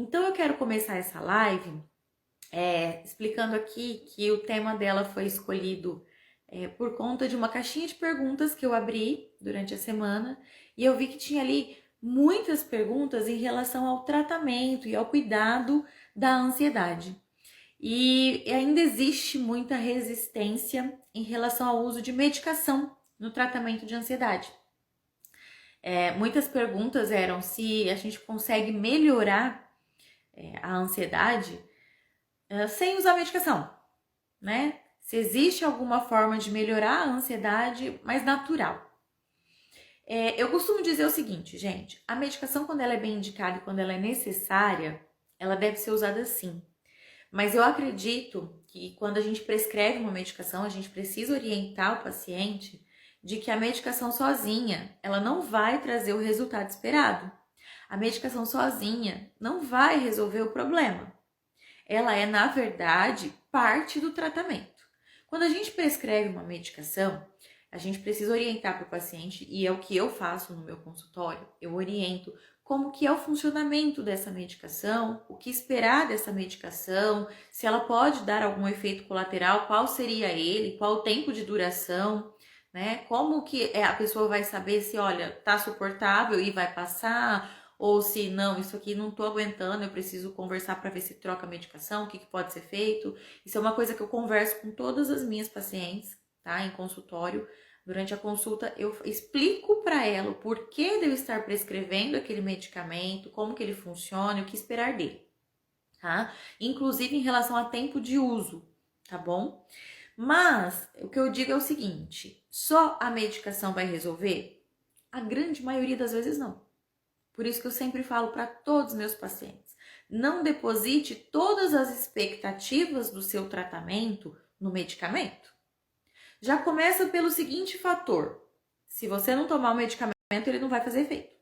Então eu quero começar essa live explicando aqui que o tema dela foi escolhido por conta de uma caixinha de perguntas que eu abri durante a semana e eu vi que tinha ali muitas perguntas em relação ao tratamento e ao cuidado da ansiedade. E ainda existe muita resistência em relação ao uso de medicação no tratamento de ansiedade. Muitas perguntas eram se a gente consegue melhorar a ansiedade sem usar medicação, né? Se existe alguma forma de melhorar a ansiedade mais natural. Eu costumo dizer o seguinte, gente, a medicação quando ela é bem indicada e quando ela é necessária, ela deve ser usada sim. Mas eu acredito que quando a gente prescreve uma medicação, a gente precisa orientar o paciente de que a medicação sozinha, ela não vai trazer o resultado esperado. A medicação sozinha não vai resolver o problema. Ela é, na verdade, parte do tratamento. Quando a gente prescreve uma medicação, a gente precisa orientar para o paciente, e é o que eu faço no meu consultório, eu oriento como que é o funcionamento dessa medicação, o que esperar dessa medicação, se ela pode dar algum efeito colateral, qual seria ele, qual o tempo de duração, né? Como que a pessoa vai saber se, olha, tá suportável e vai passar, ou se não, isso aqui não tô aguentando, eu preciso conversar para ver se troca a medicação, o que pode ser feito. Isso é uma coisa que eu converso com todas as minhas pacientes, tá? Em consultório. Durante a consulta, eu explico para ela o porquê de eu estar prescrevendo aquele medicamento, como que ele funciona e o que esperar dele, tá? Inclusive em relação a tempo de uso, tá bom? Mas o que eu digo é o seguinte, só a medicação vai resolver? A grande maioria das vezes não. Por isso que eu sempre falo para todos os meus pacientes, não deposite todas as expectativas do seu tratamento no medicamento. Já começa pelo seguinte fator, se você não tomar o medicamento, ele não vai fazer efeito.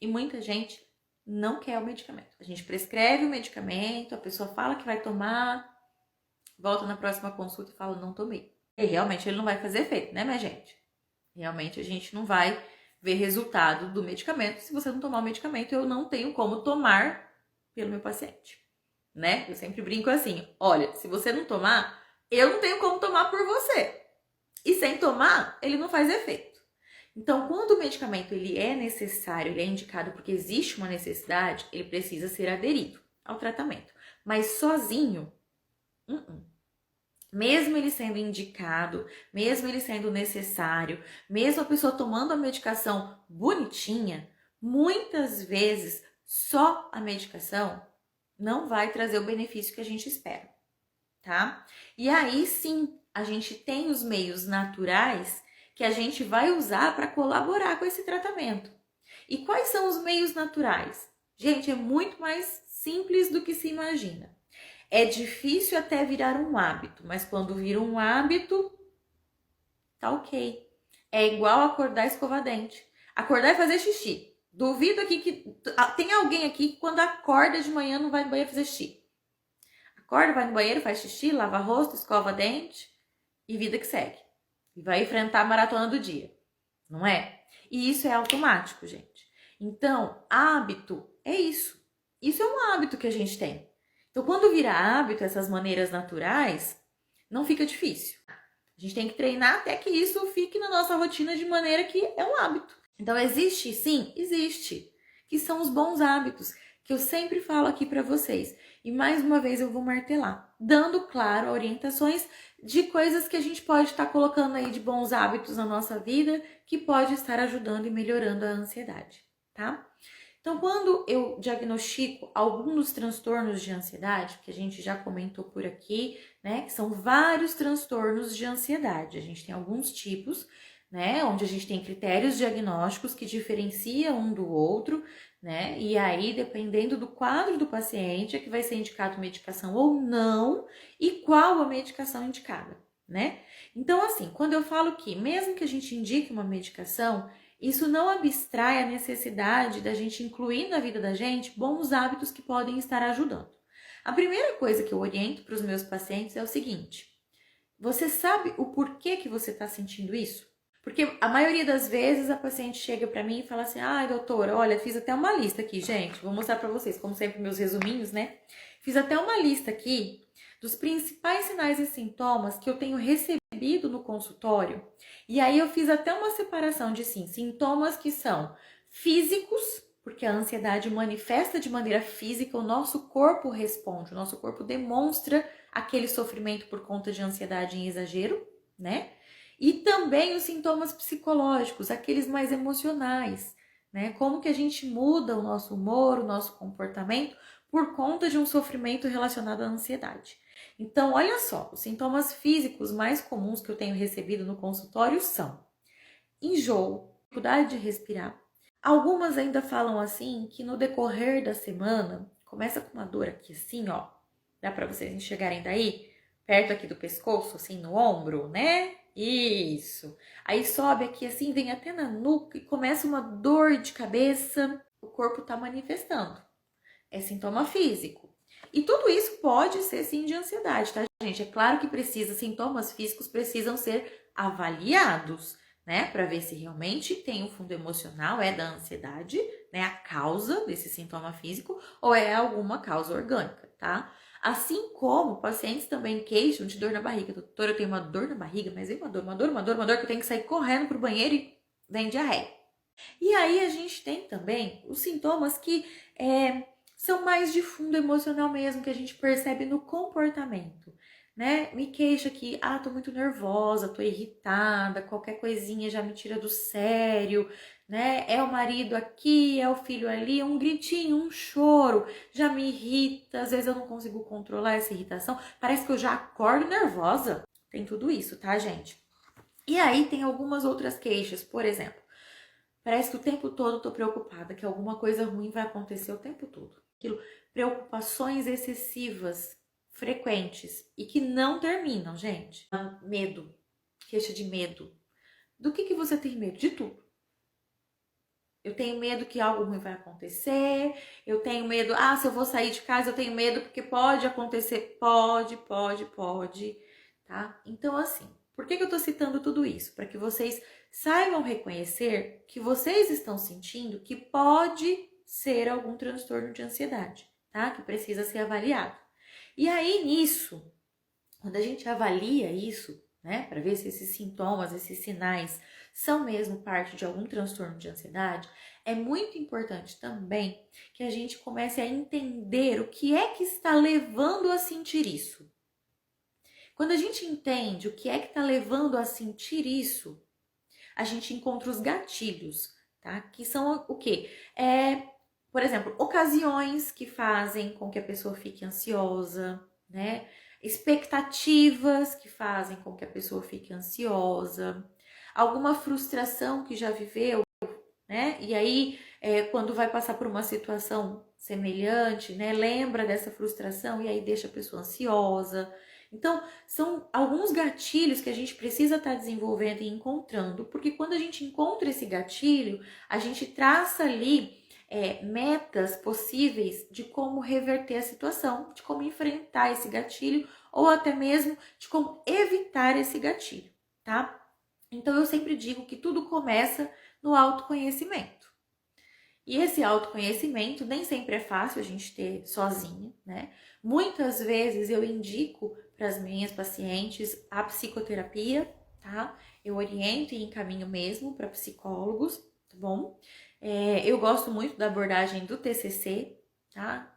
E muita gente não quer o medicamento. A gente prescreve o medicamento, a pessoa fala que vai tomar, volta na próxima consulta e fala, não tomei. E realmente ele não vai fazer efeito, né, minha gente? Realmente a gente não vai ver resultado do medicamento. Se você não tomar o medicamento, eu não tenho como tomar pelo meu paciente, né? Eu sempre brinco assim, olha, se você não tomar, eu não tenho como tomar por você. E sem tomar, ele não faz efeito. Então, quando o medicamento ele é necessário, ele é indicado porque existe uma necessidade, ele precisa ser aderido ao tratamento. Mas sozinho, mesmo ele sendo indicado, mesmo ele sendo necessário, mesmo a pessoa tomando a medicação bonitinha, muitas vezes só a medicação não vai trazer o benefício que a gente espera, tá? E aí sim, a gente tem os meios naturais que a gente vai usar para colaborar com esse tratamento. E quais são os meios naturais? Gente, é muito mais simples do que se imagina. É difícil até virar um hábito, mas quando vira um hábito, tá ok. É igual acordar e escovar dente. Acordar e fazer xixi. Duvido aqui que tem alguém aqui que quando acorda de manhã não vai no banheiro fazer xixi. Acorda, vai no banheiro, faz xixi, lava rosto, escova dente e vida que segue. E vai enfrentar a maratona do dia, não é? E isso é automático, gente. Então, hábito é isso. Isso é um hábito que a gente tem. Então, quando vira hábito, essas maneiras naturais, não fica difícil. A gente tem que treinar até que isso fique na nossa rotina de maneira que é um hábito. Então, existe? Sim, existe. Que são os bons hábitos, que eu sempre falo aqui para vocês. E mais uma vez eu vou martelar, dando, claro, orientações de coisas que a gente pode estar colocando aí de bons hábitos na nossa vida, que pode estar ajudando e melhorando a ansiedade, tá? Então, quando eu diagnostico algum dos transtornos de ansiedade, que a gente já comentou por aqui, né, que são vários transtornos de ansiedade, a gente tem alguns tipos, né, onde a gente tem critérios diagnósticos que diferenciam um do outro, né, e aí, dependendo do quadro do paciente, é que vai ser indicado medicação ou não, e qual a medicação indicada, né? Então, assim, quando eu falo que, mesmo que a gente indique uma medicação, isso não abstrai a necessidade da gente incluir na vida da gente bons hábitos que podem estar ajudando. A primeira coisa que eu oriento para os meus pacientes é o seguinte: você sabe o porquê que você está sentindo isso? Porque a maioria das vezes a paciente chega pra mim e fala assim: ai, doutora, olha, fiz até uma lista aqui, gente. Vou mostrar pra vocês, como sempre, meus resuminhos, né? Fiz até uma lista aqui dos principais sinais e sintomas que eu tenho recebido no consultório. E aí eu fiz até uma separação de, sim, sintomas que são físicos, porque a ansiedade manifesta de maneira física, o nosso corpo responde, o nosso corpo demonstra aquele sofrimento por conta de ansiedade em exagero, né? E também os sintomas psicológicos, aqueles mais emocionais, né? Como que a gente muda o nosso humor, o nosso comportamento por conta de um sofrimento relacionado à ansiedade. Então, olha só, os sintomas físicos mais comuns que eu tenho recebido no consultório são enjoo, dificuldade de respirar. Algumas ainda falam assim que no decorrer da semana começa com uma dor aqui assim, ó. Dá para vocês enxergarem daí? Perto aqui do pescoço, assim, no ombro, né? Isso. Aí sobe aqui assim, vem até na nuca e começa uma dor de cabeça. O corpo tá manifestando. É sintoma físico. E tudo isso pode ser sim de ansiedade, tá, gente? É claro que sintomas físicos precisam ser avaliados, né? Para ver se realmente tem um fundo emocional, é da ansiedade, né? A causa desse sintoma físico, ou é alguma causa orgânica, tá? Assim como pacientes também queixam de dor na barriga. Doutora, eu tenho uma dor na barriga, mas vem uma dor que eu tenho que sair correndo pro banheiro e vem diarreia. E aí a gente tem também os sintomas que são mais de fundo emocional mesmo, que a gente percebe no comportamento, né? Me queixa que, tô muito nervosa, tô irritada, qualquer coisinha já me tira do sério, né? É o marido aqui, é o filho ali, um gritinho, um choro, já me irrita, às vezes eu não consigo controlar essa irritação, parece que eu já acordo nervosa. Tem tudo isso, tá, gente? E aí tem algumas outras queixas, por exemplo, parece que o tempo todo eu tô preocupada, que alguma coisa ruim vai acontecer o tempo todo. Preocupações excessivas, frequentes e que não terminam, gente. Medo, queixa de medo. Do que você tem medo? De tudo. Eu tenho medo que algo ruim vai acontecer, eu tenho medo, se eu vou sair de casa, eu tenho medo porque pode acontecer, pode, tá? Então, assim, por que eu tô citando tudo isso? Para que vocês saibam reconhecer que vocês estão sentindo que pode ser algum transtorno de ansiedade, tá? Que precisa ser avaliado. E aí, nisso, quando a gente avalia isso, né, para ver se esses sintomas, esses sinais são mesmo parte de algum transtorno de ansiedade, é muito importante também que a gente comece a entender o que é que está levando a sentir isso. Quando a gente entende o que é que está levando a sentir isso, a gente encontra os gatilhos, tá? Que são o quê? Por exemplo, ocasiões que fazem com que a pessoa fique ansiosa, né? Expectativas que fazem com que a pessoa fique ansiosa, alguma frustração que já viveu, né? E aí, quando vai passar por uma situação semelhante, né? Lembra dessa frustração e aí deixa a pessoa ansiosa. Então, são alguns gatilhos que a gente precisa estar desenvolvendo e encontrando, porque quando a gente encontra esse gatilho, a gente traça ali metas possíveis de como reverter a situação, de como enfrentar esse gatilho ou até mesmo de como evitar esse gatilho, tá? Então, eu sempre digo que tudo começa no autoconhecimento. E esse autoconhecimento nem sempre é fácil a gente ter sozinho, né? Muitas vezes eu indico para as minhas pacientes a psicoterapia, tá? Eu oriento e encaminho mesmo para psicólogos, tá bom? Eu gosto muito da abordagem do TCC, tá?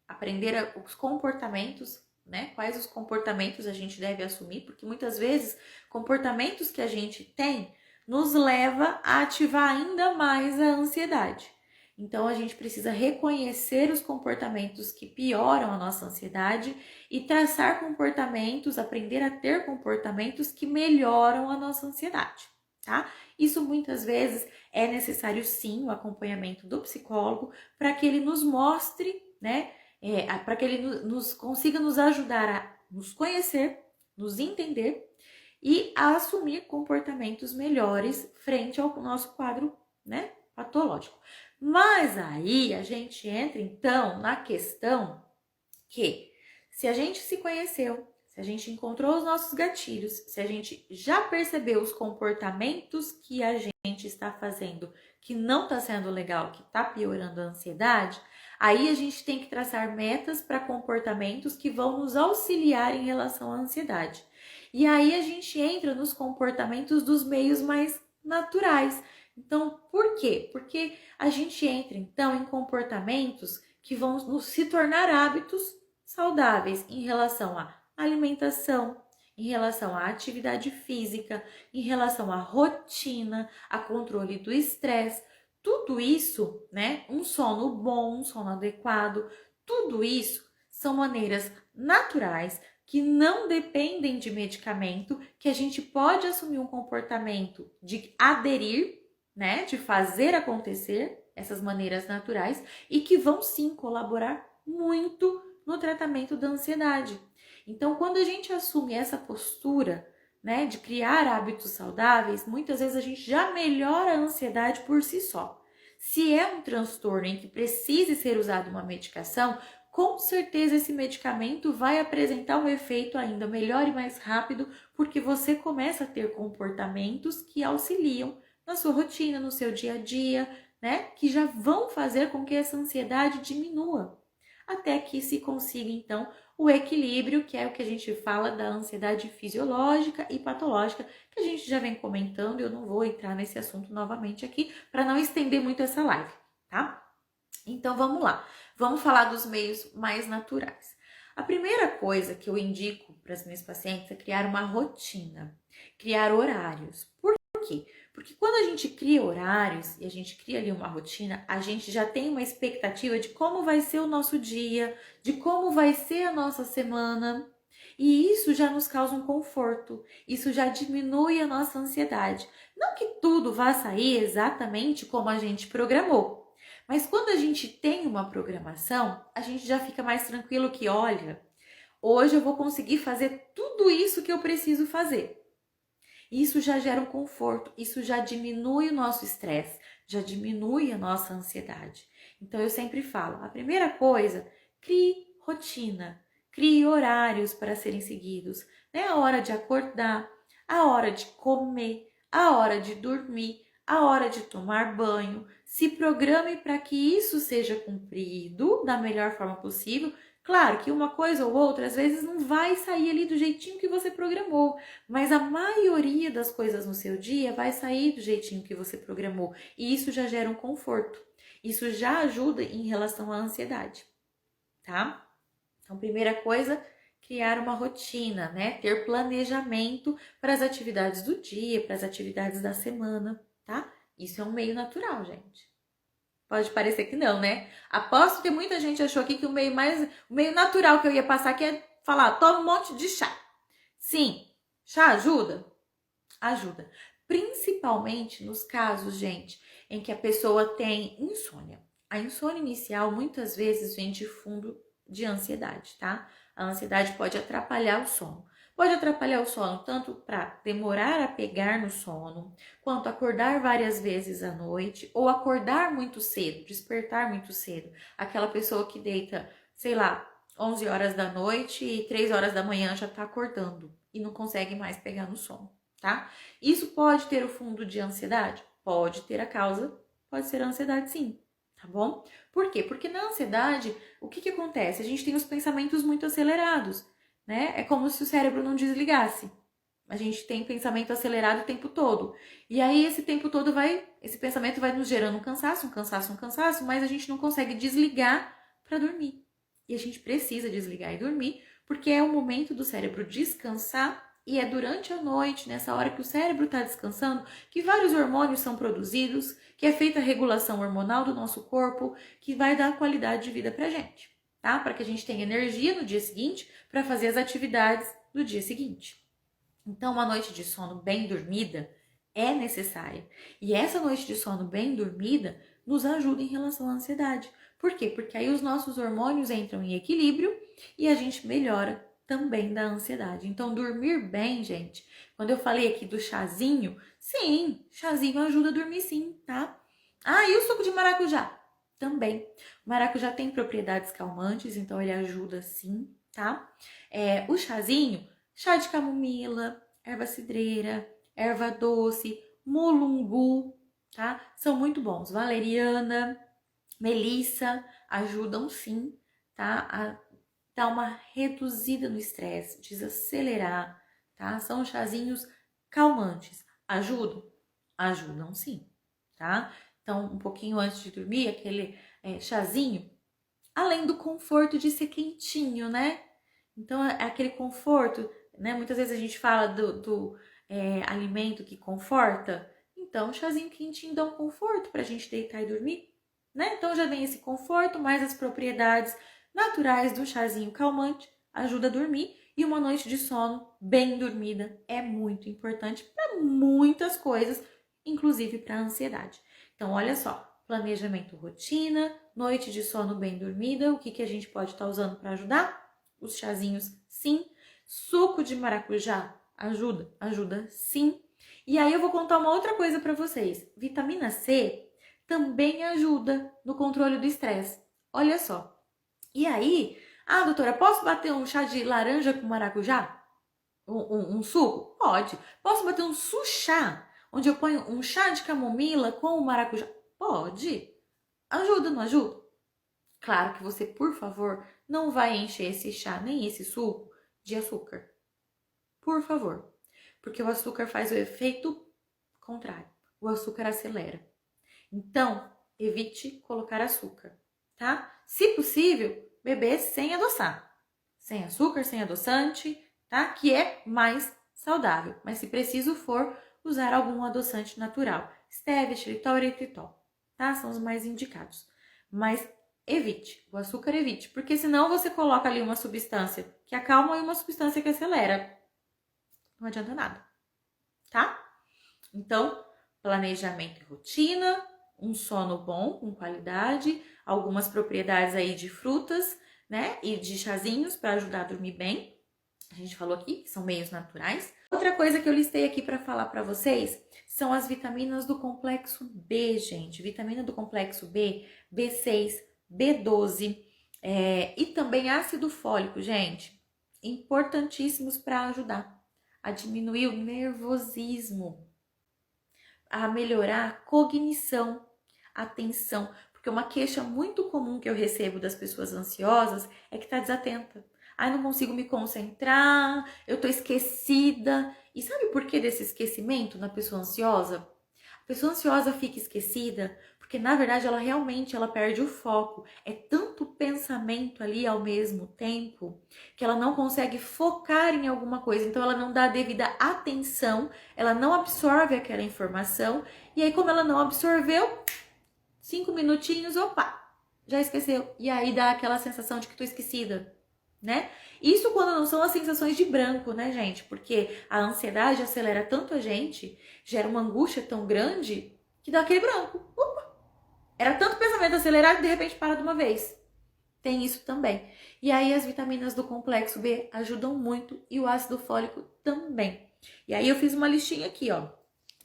Aprender os comportamentos, né? Quais os comportamentos a gente deve assumir, porque muitas vezes comportamentos que a gente tem nos leva a ativar ainda mais a ansiedade. Então, a gente precisa reconhecer os comportamentos que pioram a nossa ansiedade e traçar comportamentos, aprender a ter comportamentos que melhoram a nossa ansiedade, tá? Isso muitas vezes é necessário sim o acompanhamento do psicólogo para que ele nos mostre, né? Para que ele nos consiga nos ajudar a nos conhecer, nos entender e a assumir comportamentos melhores frente ao nosso quadro, né, patológico. Mas aí a gente entra então na questão que se a gente se conheceu, se se a gente encontrou os nossos gatilhos, se a gente já percebeu os comportamentos que a gente está fazendo que não está sendo legal, que está piorando a ansiedade, aí a gente tem que traçar metas para comportamentos que vão nos auxiliar em relação à ansiedade. E aí a gente entra nos comportamentos dos meios mais naturais. Então, por quê? Porque a gente entra, então, em comportamentos que vão se tornar hábitos saudáveis em relação à alimentação, em relação à atividade física, em relação à rotina, a controle do estresse. Tudo isso, né? Um sono bom, um sono adequado, tudo isso são maneiras naturais que não dependem de medicamento, que a gente pode assumir um comportamento de aderir, né? De fazer acontecer essas maneiras naturais e que vão sim colaborar muito no tratamento da ansiedade. Então, quando a gente assume essa postura, né, de criar hábitos saudáveis, muitas vezes a gente já melhora a ansiedade por si só. Se é um transtorno em que precise ser usada uma medicação, com certeza esse medicamento vai apresentar um efeito ainda melhor e mais rápido, porque você começa a ter comportamentos que auxiliam na sua rotina, no seu dia a dia, né, que já vão fazer com que essa ansiedade diminua, até que se consiga, então, o equilíbrio, que é o que a gente fala da ansiedade fisiológica e patológica, que a gente já vem comentando, eu não vou entrar nesse assunto novamente aqui, para não estender muito essa live, tá? Então, vamos lá. Vamos falar dos meios mais naturais. A primeira coisa que eu indico para as minhas pacientes é criar uma rotina, criar horários. Por quê? Porque quando a gente cria horários e a gente cria ali uma rotina, a gente já tem uma expectativa de como vai ser o nosso dia, de como vai ser a nossa semana. E isso já nos causa um conforto, isso já diminui a nossa ansiedade. Não que tudo vá sair exatamente como a gente programou, mas quando a gente tem uma programação, a gente já fica mais tranquilo que, olha, hoje eu vou conseguir fazer tudo isso que eu preciso fazer. Isso já gera um conforto, isso já diminui o nosso estresse, já diminui a nossa ansiedade. Então eu sempre falo, a primeira coisa, crie rotina, crie horários para serem seguidos, né? A hora de acordar, a hora de comer, a hora de dormir, a hora de tomar banho. Se programe para que isso seja cumprido da melhor forma possível. Claro que uma coisa ou outra, às vezes, não vai sair ali do jeitinho que você programou, mas a maioria das coisas no seu dia vai sair do jeitinho que você programou. E isso já gera um conforto. Isso já ajuda em relação à ansiedade, tá? Então, primeira coisa, criar uma rotina, né? Ter planejamento para as atividades do dia, para as atividades da semana, tá? Isso é um meio natural, gente. Pode parecer que não, né? Aposto que muita gente achou aqui que o meio natural que eu ia passar aqui é falar, toma um monte de chá. Sim, chá ajuda? Ajuda. Principalmente nos casos, gente, em que a pessoa tem insônia. A insônia inicial muitas vezes vem de fundo de ansiedade, tá? A ansiedade pode atrapalhar o sono. Pode atrapalhar o sono tanto para demorar a pegar no sono, quanto acordar várias vezes à noite, ou acordar muito cedo, despertar muito cedo. Aquela pessoa que deita, sei lá, 11 horas da noite e 3 horas da manhã já tá acordando e não consegue mais pegar no sono, tá? Isso pode ter o fundo de ansiedade? Pode ter a causa, pode ser a ansiedade sim, tá bom? Por quê? Porque na ansiedade, o que acontece? A gente tem os pensamentos muito acelerados, né? É como se o cérebro não desligasse. A gente tem pensamento acelerado o tempo todo. E aí esse tempo todo esse pensamento vai nos gerando um cansaço, mas a gente não consegue desligar para dormir. E a gente precisa desligar e dormir, porque é o momento do cérebro descansar e é durante a noite, nessa hora que o cérebro está descansando, que vários hormônios são produzidos, que é feita a regulação hormonal do nosso corpo, que vai dar qualidade de vida pra gente, tá? Para que a gente tenha energia no dia seguinte para fazer as atividades do dia seguinte. Então, uma noite de sono bem dormida é necessária. E essa noite de sono bem dormida nos ajuda em relação à ansiedade. Por quê? Porque aí os nossos hormônios entram em equilíbrio e a gente melhora também da ansiedade. Então, dormir bem, gente, quando eu falei aqui do chazinho, sim, chazinho ajuda a dormir sim, tá? Ah, e o suco de maracujá? Também. O maracujá tem propriedades calmantes, então ele ajuda sim, tá? O chazinho, chá de camomila, erva cidreira, erva doce, mulungu, tá? São muito bons. Valeriana, melissa ajudam sim, tá? A dar uma reduzida no estresse, desacelerar, tá? São chazinhos calmantes. Ajudam? Ajudam sim, tá? Então, um pouquinho antes de dormir, aquele chazinho, além do conforto de ser quentinho, né? Então, é aquele conforto, né? Muitas vezes a gente fala do alimento que conforta. Então, o chazinho quentinho dá um conforto pra gente deitar e dormir, né? Então, já vem esse conforto, mais as propriedades naturais do chazinho calmante, ajuda a dormir. E uma noite de sono bem dormida é muito importante para muitas coisas, inclusive para a ansiedade. Então, olha só, planejamento, rotina, noite de sono bem dormida, o que a gente pode estar usando para ajudar? Os chazinhos, sim. Suco de maracujá ajuda sim. E aí eu vou contar uma outra coisa para vocês. Vitamina C também ajuda no controle do estresse. Olha só. E aí, doutora, posso bater um chá de laranja com maracujá? Um suco? Pode. Posso bater um suchá, onde eu ponho um chá de camomila com o maracujá? Pode. Ajuda, não ajuda? Claro que você, por favor, não vai encher esse chá nem esse suco de açúcar. Por favor. Porque o açúcar faz o efeito contrário. O açúcar acelera. Então, evite colocar açúcar, tá? Se possível, beber sem adoçar. Sem açúcar, sem adoçante, tá? Que é mais saudável. Mas se preciso for, usar algum adoçante natural. Stevia, xilitol, eritritol, tá? São os mais indicados. Mas evite, o açúcar evite, porque senão você coloca ali uma substância que acalma e uma substância que acelera. Não adianta nada, tá? Então, planejamento e rotina, um sono bom, com qualidade, algumas propriedades aí de frutas, né? E de chazinhos para ajudar a dormir bem. A gente falou aqui que são meios naturais. Outra coisa que eu listei aqui para falar para vocês são as vitaminas do complexo B, gente. Vitamina do complexo B, B6, B12 e também ácido fólico, gente. Importantíssimos para ajudar a diminuir o nervosismo, a melhorar a cognição, a atenção. Porque uma queixa muito comum que eu recebo das pessoas ansiosas é que tá desatenta. Ai, não consigo me concentrar, eu tô esquecida. E sabe por que desse esquecimento na pessoa ansiosa? A pessoa ansiosa fica esquecida porque, na verdade, ela perde o foco. É tanto pensamento ali ao mesmo tempo que ela não consegue focar em alguma coisa. Então, ela não dá a devida atenção, ela não absorve aquela informação. E aí, como ela não absorveu, 5 minutinhos, opa, já esqueceu. E aí dá aquela sensação de que tô esquecida, né? Isso quando não são as sensações de branco, né, gente? Porque a ansiedade acelera tanto a gente, gera uma angústia tão grande, que dá aquele branco. Opa! Era tanto pensamento acelerado que de repente para de uma vez. Tem isso também. E aí as vitaminas do complexo B ajudam muito e o ácido fólico também. E aí eu fiz uma listinha aqui, ó,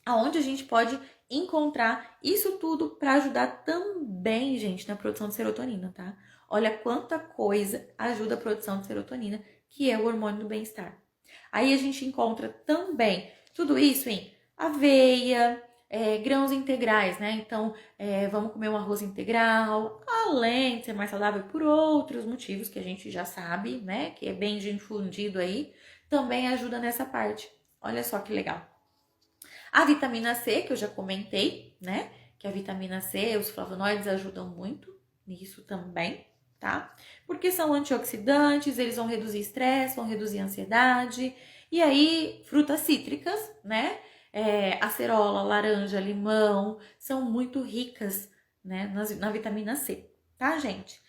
aonde a gente pode encontrar isso tudo para ajudar também, gente, na produção de serotonina, tá? Olha quanta coisa ajuda a produção de serotonina, que é o hormônio do bem-estar. Aí a gente encontra também tudo isso em aveia, grãos integrais, né? Então, vamos comer um arroz integral, além de ser mais saudável por outros motivos que a gente já sabe, né? Que é bem difundido aí, também ajuda nessa parte. Olha só que legal. A vitamina C, que eu já comentei, né? Que a vitamina C, os flavonoides ajudam muito nisso também, tá? Porque são antioxidantes, eles vão reduzir estresse, vão reduzir ansiedade. E aí, frutas cítricas, né? Acerola, laranja, limão, são muito ricas, né? Na vitamina C, tá, gente?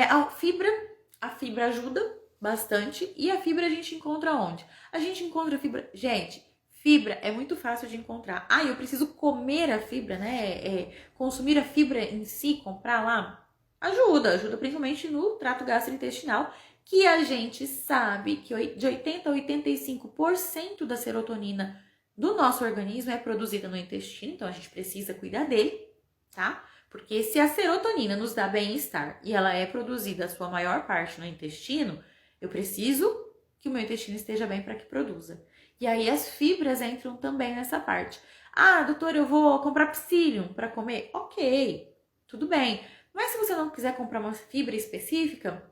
A fibra ajuda bastante. E a fibra a gente encontra onde? A gente encontra fibra... Gente, fibra é muito fácil de encontrar. Eu preciso comer a fibra, né? Consumir a fibra em si, comprar lá. Ajuda principalmente no trato gastrointestinal, que a gente sabe que de 80% a 85% da serotonina do nosso organismo é produzida no intestino, então a gente precisa cuidar dele, tá? Porque se a serotonina nos dá bem-estar e ela é produzida a sua maior parte no intestino, Eu preciso que o meu intestino esteja bem para que produza. E aí as fibras entram também nessa parte. Ah, doutora, eu vou comprar psyllium para comer? Ok, tudo bem. Mas se você não quiser comprar uma fibra específica,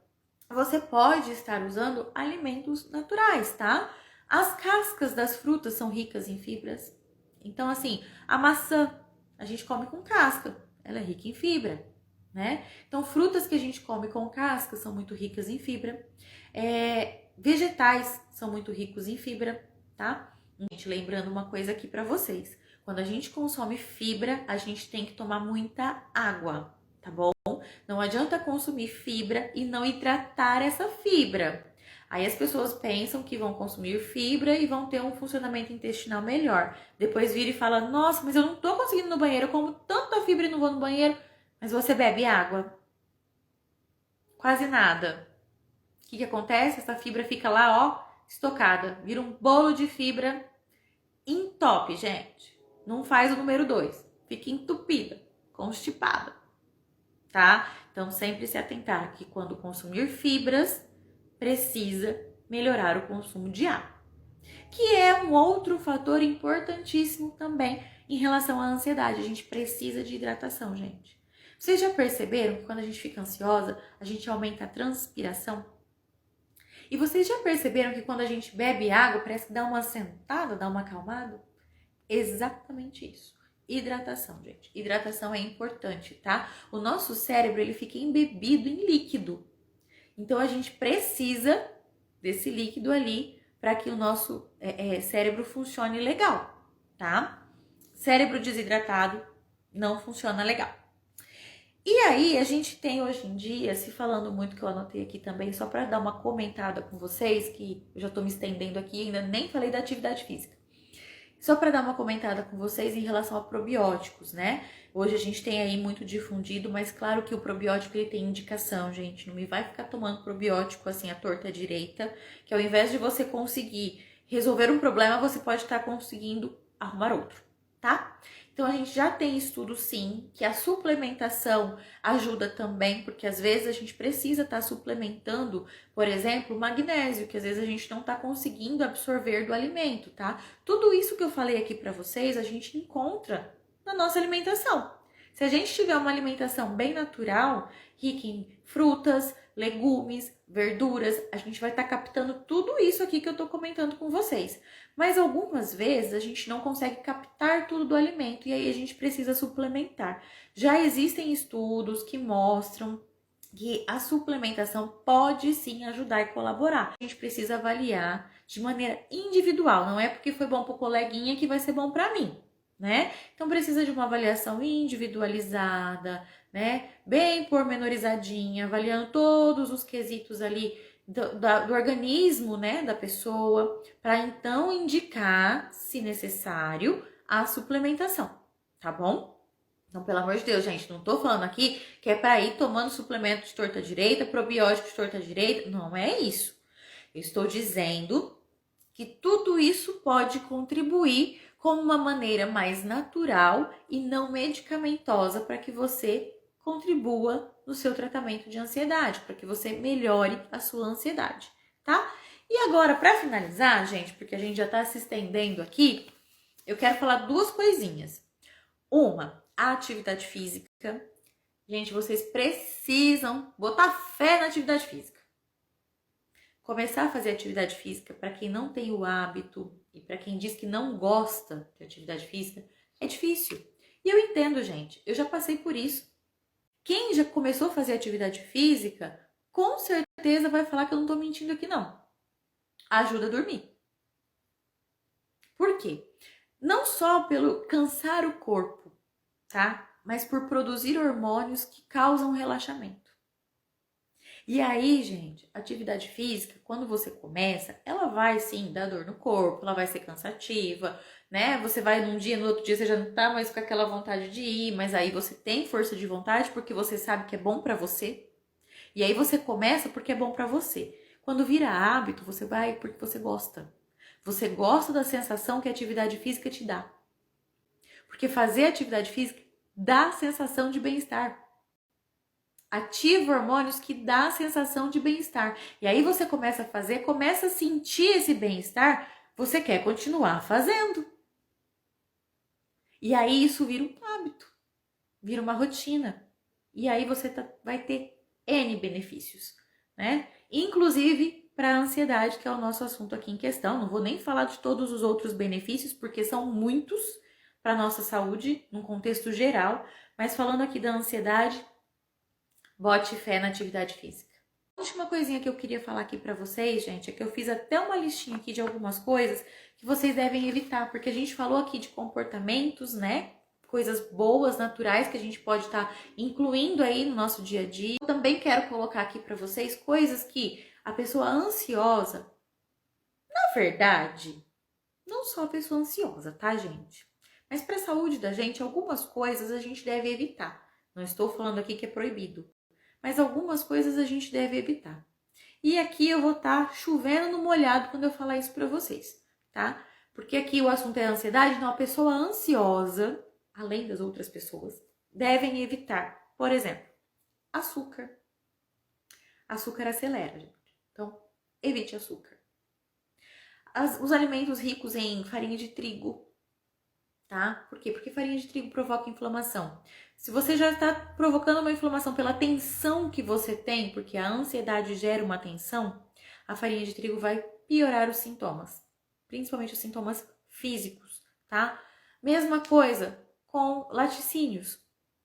você pode estar usando alimentos naturais, tá? As cascas das frutas são ricas em fibras. Então, assim, a maçã a gente come com casca, ela é rica em fibra, né? Então, frutas que a gente come com casca são muito ricas em fibra. Vegetais são muito ricos em fibra, tá? Gente, lembrando uma coisa aqui para vocês. Quando a gente consome fibra, a gente tem que tomar muita água, tá bom? Não adianta consumir fibra e não hidratar essa fibra. Aí as pessoas pensam que vão consumir fibra e vão ter um funcionamento intestinal melhor. Depois vira e fala, nossa, mas eu não tô conseguindo ir no banheiro, eu como tanta fibra e não vou no banheiro. Mas você bebe água? Quase nada. O que acontece? Essa fibra fica lá, ó, estocada. Vira um bolo de fibra entope, gente. Não faz o número 2. Fica entupida, constipada, tá? Então, sempre se atentar que quando consumir fibras, precisa melhorar o consumo de água. Que é um outro fator importantíssimo também em relação à ansiedade. A gente precisa de hidratação, gente. Vocês já perceberam que quando a gente fica ansiosa, a gente aumenta a transpiração? E vocês já perceberam que quando a gente bebe água, parece que dá uma sentada, dá uma acalmada? Exatamente isso. Hidratação, gente. Hidratação é importante, tá? O nosso cérebro, ele fica embebido em líquido. Então, a gente precisa desse líquido ali para que o nosso cérebro funcione legal, tá? Cérebro desidratado não funciona legal. E aí, a gente tem hoje em dia, se falando muito, que eu anotei aqui também, só para dar uma comentada com vocês, que eu já tô me estendendo aqui, ainda nem falei da atividade física. Só para dar uma comentada com vocês em relação a probióticos, né? Hoje a gente tem aí muito difundido, mas claro que o probiótico ele tem indicação, gente. Não me vai ficar tomando probiótico assim à torta direita, que ao invés de você conseguir resolver um problema, você pode estar conseguindo arrumar outro, tá? Então a gente já tem estudo sim, que a suplementação ajuda também, porque às vezes a gente precisa estar suplementando, por exemplo, o magnésio, que às vezes a gente não está conseguindo absorver do alimento, tá? Tudo isso que eu falei aqui para vocês, a gente encontra na nossa alimentação. Se a gente tiver uma alimentação bem natural, rica em frutas, legumes, verduras, a gente vai estar captando tudo isso aqui que eu tô comentando com vocês. Mas algumas vezes a gente não consegue captar tudo do alimento e aí a gente precisa suplementar. Já existem estudos que mostram que a suplementação pode sim ajudar e colaborar. A gente precisa avaliar de maneira individual, não é porque foi bom para o coleguinha que vai ser bom para mim, né? Então precisa de uma avaliação individualizada, né? Bem pormenorizadinha, avaliando todos os quesitos ali do organismo, né, da pessoa, para então indicar, se necessário, a suplementação, tá bom? Então, pelo amor de Deus, gente, não tô falando aqui que é para ir tomando suplemento de torta direita, probiótico de torta direita, não é isso. Eu estou dizendo que tudo isso pode contribuir como uma maneira mais natural e não medicamentosa para que você contribua no seu tratamento de ansiedade, para que você melhore a sua ansiedade, tá? E agora, para finalizar, gente, porque a gente já está se estendendo aqui, eu quero falar duas coisinhas. Uma, a atividade física. Gente, vocês precisam botar fé na atividade física. Começar a fazer atividade física, para quem não tem o hábito e para quem diz que não gosta de atividade física, é difícil. E eu entendo, gente, eu já passei por isso. Quem já começou a fazer atividade física, com certeza vai falar que eu não tô mentindo aqui, não. Ajuda a dormir. Por quê? Não só pelo cansar o corpo, tá? Mas por produzir hormônios que causam relaxamento. E aí, gente, atividade física, quando você começa, ela vai sim dar dor no corpo, ela vai ser cansativa, né? Você vai num dia, no outro dia você já não tá mais com aquela vontade de ir, mas aí você tem força de vontade porque você sabe que é bom pra você. E aí você começa porque é bom pra você. Quando vira hábito, você vai porque você gosta. Você gosta da sensação que a atividade física te dá. Porque fazer atividade física dá sensação de bem-estar. Ativa hormônios que dá a sensação de bem-estar. E aí você começa a fazer, começa a sentir esse bem-estar, você quer continuar fazendo. E aí isso vira um hábito, vira uma rotina. E aí você vai ter N benefícios, né? Inclusive para a ansiedade, que é o nosso assunto aqui em questão. Não vou nem falar de todos os outros benefícios, porque são muitos para a nossa saúde, num contexto geral. Mas falando aqui da ansiedade, bote fé na atividade física. A última coisinha que eu queria falar aqui para vocês, gente, é que eu fiz até uma listinha aqui de algumas coisas que vocês devem evitar, porque a gente falou aqui de comportamentos, né? Coisas boas, naturais que a gente pode estar incluindo aí no nosso dia a dia. Eu também quero colocar aqui para vocês coisas que a pessoa ansiosa, na verdade, não só a pessoa ansiosa, tá, gente? Mas para a saúde da gente, algumas coisas a gente deve evitar. Não estou falando aqui que é proibido, mas algumas coisas a gente deve evitar. E aqui eu vou estar chovendo no molhado quando eu falar isso para vocês, tá? Porque aqui o assunto é ansiedade, então a pessoa ansiosa, além das outras pessoas, devem evitar, por exemplo, açúcar. Açúcar acelera, gente. Então, evite açúcar. Os alimentos ricos em farinha de trigo, tá? Por quê? Porque farinha de trigo provoca inflamação. Se você já está provocando uma inflamação pela tensão que você tem, porque a ansiedade gera uma tensão, a farinha de trigo vai piorar os sintomas, principalmente os sintomas físicos, tá? Mesma coisa com laticínios,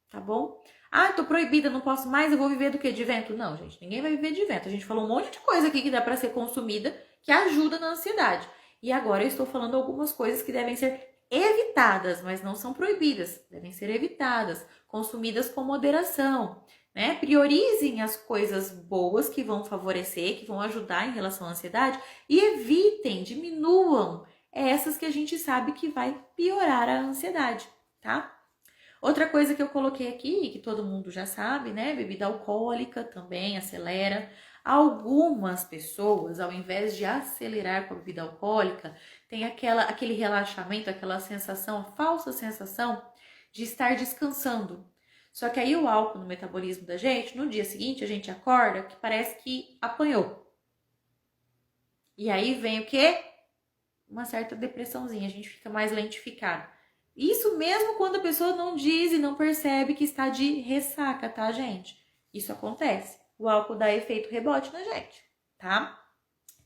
tá bom? Ah, tô proibida, não posso mais, eu vou viver do que? De vento? Não, gente, ninguém vai viver de vento. A gente falou um monte de coisa aqui que dá para ser consumida, que ajuda na ansiedade. E agora eu estou falando algumas coisas que devem ser evitadas, mas não são proibidas, devem ser evitadas, consumidas com moderação, né? Priorizem as coisas boas que vão favorecer, que vão ajudar em relação à ansiedade e evitem, diminuam essas que a gente sabe que vai piorar a ansiedade, tá? Outra coisa que eu coloquei aqui, que todo mundo já sabe, né? Bebida alcoólica também acelera. Algumas pessoas, ao invés de acelerar com a bebida alcoólica, tem aquele relaxamento, aquela sensação, a falsa sensação de estar descansando. Só que aí o álcool no metabolismo da gente, no dia seguinte a gente acorda que parece que apanhou. E aí vem o quê? Uma certa depressãozinha, a gente fica mais lentificado. Isso mesmo quando a pessoa não diz e não percebe que está de ressaca, tá, gente? Isso acontece. O álcool dá efeito rebote na gente, tá?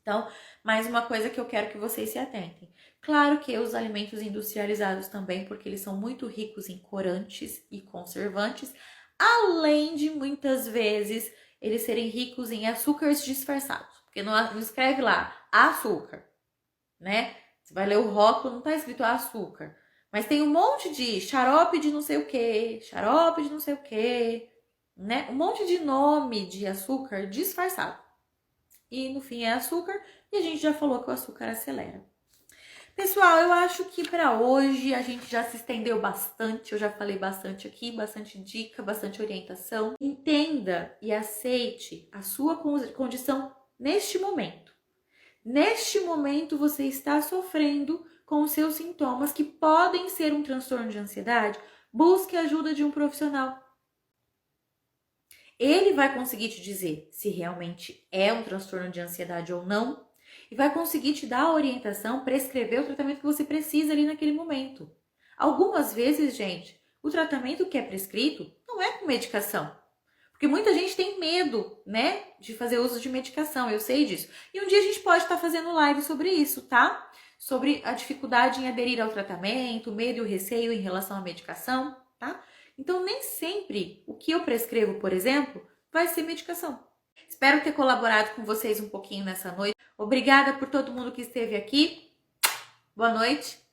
Então, mais uma coisa que eu quero que vocês se atentem. Claro que os alimentos industrializados também, porque eles são muito ricos em corantes e conservantes, além de muitas vezes eles serem ricos em açúcares disfarçados. Porque não escreve lá açúcar, né? Você vai ler o rótulo, não tá escrito açúcar. Mas tem um monte de xarope de não sei o que, xarope de não sei o que, né? Um monte de nome de açúcar disfarçado. E no fim é açúcar, e a gente já falou que o açúcar acelera. Pessoal, eu acho que para hoje a gente já se estendeu bastante, eu já falei bastante aqui, bastante dica, bastante orientação. Entenda e aceite a sua condição neste momento. Neste momento você está sofrendo com os seus sintomas que podem ser um transtorno de ansiedade. Busque a ajuda de um profissional. Ele vai conseguir te dizer se realmente é um transtorno de ansiedade ou não e vai conseguir te dar a orientação, prescrever o tratamento que você precisa ali naquele momento. Algumas vezes, gente, o tratamento que é prescrito não é com medicação. Porque muita gente tem medo, né, de fazer uso de medicação, eu sei disso. E um dia a gente pode estar fazendo live sobre isso, tá? Sobre a dificuldade em aderir ao tratamento, o medo e o receio em relação à medicação, tá? Então, nem sempre o que eu prescrevo, por exemplo, vai ser medicação. Espero ter colaborado com vocês um pouquinho nessa noite. Obrigada por todo mundo que esteve aqui. Boa noite.